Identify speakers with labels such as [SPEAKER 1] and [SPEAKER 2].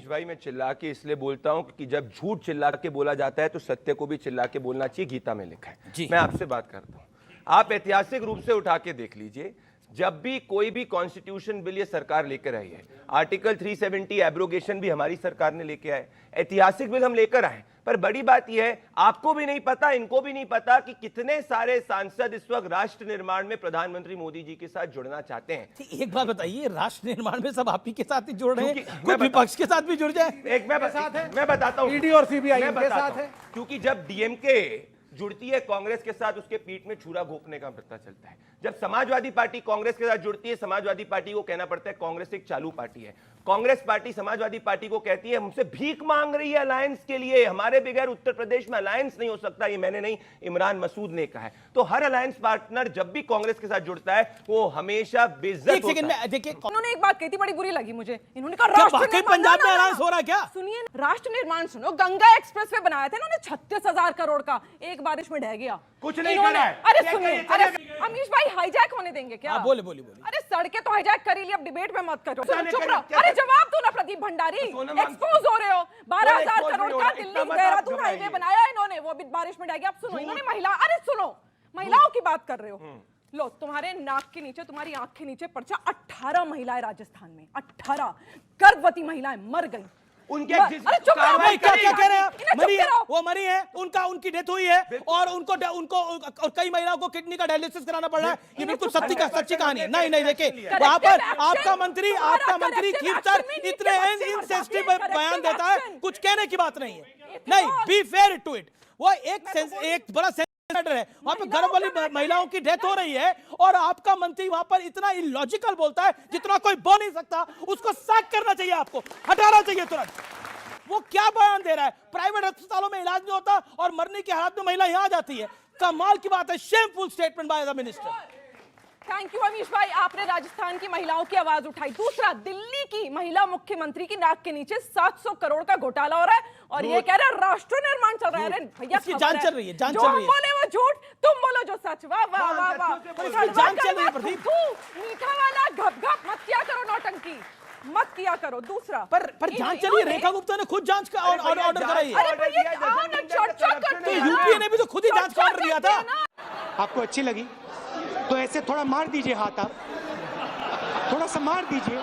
[SPEAKER 1] भाई, मैं चिल्ला के इसलिए बोलता हूं क्योंकि जब झूठ चिल्ला के बोला जाता है तो सत्य को भी चिल्ला के बोलना चाहिए, गीता में लिखा है। मैं आपसे बात करता हूं, आप ऐतिहासिक रूप से उठा के देख लीजिए, जब भी कोई भी कॉन्स्टिट्यूशन बिल ये सरकार लेकर आई है, आर्टिकल 370 एब्रोगेशन भी हमारी सरकार ने लेके आए, ऐतिहासिक बिल हम लेकर आए। पर बड़ी बात यह है, आपको भी नहीं पता, इनको भी नहीं पता कि कितने सारे सांसद इस वक्त राष्ट्र निर्माण में प्रधानमंत्री मोदी जी के साथ जुड़ना चाहते हैं।
[SPEAKER 2] एक बात बताइए, राष्ट्र निर्माण में सब आप ही के साथ ही जुड़ रहे हैं, कुछ विपक्ष के साथ भी जुड़ जाए।
[SPEAKER 1] मैं बताता हूं,
[SPEAKER 3] ईडी और सीबीआई के साथ है,
[SPEAKER 1] क्योंकि जब डीएमके जुड़ती है कांग्रेस के साथ, उसके पीठ में छुरा घोंपने का पता चलता है। जब समाजवादी पार्टी कांग्रेस के साथ जुड़ती है, समाजवादी पार्टी को कहना पड़ता है कांग्रेस एक चालू पार्टी है। कांग्रेस पार्टी समाजवादी पार्टी को कहती है हमसे भीख मांग रही है अलायंस के लिए, हमारे बगैर उत्तर प्रदेश में अलायंस नहीं हो सकता। ये मैंने नहीं, इमरान मसूद ने कहा है। तो हर अलायंस पार्टनर जब भी कांग्रेस के साथ जुड़ता है वो हमेशा बेइज्जत होता है।
[SPEAKER 2] देखिए,
[SPEAKER 4] उन्होंने एक बात कही थी, बड़ी बुरी लगी मुझे। इन्होंने कहा
[SPEAKER 2] वाकई पंजाब में अलायंस हो रहा है क्या?
[SPEAKER 4] सुनिए, राष्ट्र निर्माण सुनो, गंगा एक्सप्रेस वे बनाया था इन्होंने 36,000 करोड़ का, एक बारिश में ढह गया।
[SPEAKER 1] कुछ नहीं करा है।
[SPEAKER 4] अरे सुनिए, अरे अमीश भाई हाईजैक होने देंगे क्या?
[SPEAKER 2] बोले।
[SPEAKER 4] अरे सड़कें तो हाईजैक कर ही ली, अब डिबेट में मत करो। चुप रहो। अरे जवाब दो ना प्रदीप भंडारी, एक्सपोज हो रहे हो। 12,000 करोड़ का दिल्ली देहरादून हाईवे बनाया इन्होंने, वो भी बारिश में ढह गया। अब सुनो, इन्होंने महिलाओं की बात कर रहे हो। लो, तुम्हारे नाक के नीचे, तुम्हारी आंख के नीचे पर्चा, 18 महिलाएं राजस्थान में, 18 गर्भवती महिलाएं मर गई।
[SPEAKER 1] उनके
[SPEAKER 2] क्या कह रहे हैं? मरी है, वो मरी है, उनकी डेथ हुई है और उनको और कई महिलाओं को किडनी का डायलिसिस कराना पड़ रहा है। ये बिल्कुल सच्ची कहानी है। नहीं देखिए, वहां पर आपका मंत्री खींचकर इतने इनसेंसिटिव बयान देता है, कुछ कहने की बात नहीं है। नहीं, बी फेयर टू इट। वो एक बड़ा है, वहां पे गर्भवती महिलाओं की डेथ हो रही है और आपका मंत्री वहां पर इतना इलॉजिकल बोलता है जितना कोई बोल नहीं सकता। उसको सैक करना चाहिए, आपको हटाना चाहिए तुरंत। वो क्या बयान दे रहा है? प्राइवेट अस्पतालों में इलाज नहीं होता और मरने की हालत में महिला यहां आ जाती है। कमाल की बात है। Shameful statement by the minister.
[SPEAKER 4] Thank you Amish भाई, आपने राजस्थान की महिलाओं की आवाज उठाई। दूसरा, दिल्ली की महिला मुख्यमंत्री की नाक के नीचे 700 करोड़ का घोटाला हो रहा है और ये कह रहे हैं राष्ट्र निर्माण चल रहा है। अरे भैया,
[SPEAKER 2] जान चल रही है,
[SPEAKER 4] जो हम बोले वो झूठ, तुम बोलो जो सच। वाह वाह वाह वाह,
[SPEAKER 2] जान चल रही है प्रदीप।
[SPEAKER 4] मीठा वाला घप मत किया करो, नौटंकी मत किया करो। दूसरा,
[SPEAKER 2] पर जांच चलिए, रेखा गुप्ता ने खुद जांच का ऑर्डर कराई है। तो यूपीए ने भी तो खुद ही जांच का ऑर्डर दिया था।
[SPEAKER 3] आपको अच्छी लगी तो ऐसे थोड़ा मार दीजिए हाथ, आप थोड़ा सा मार दीजिए।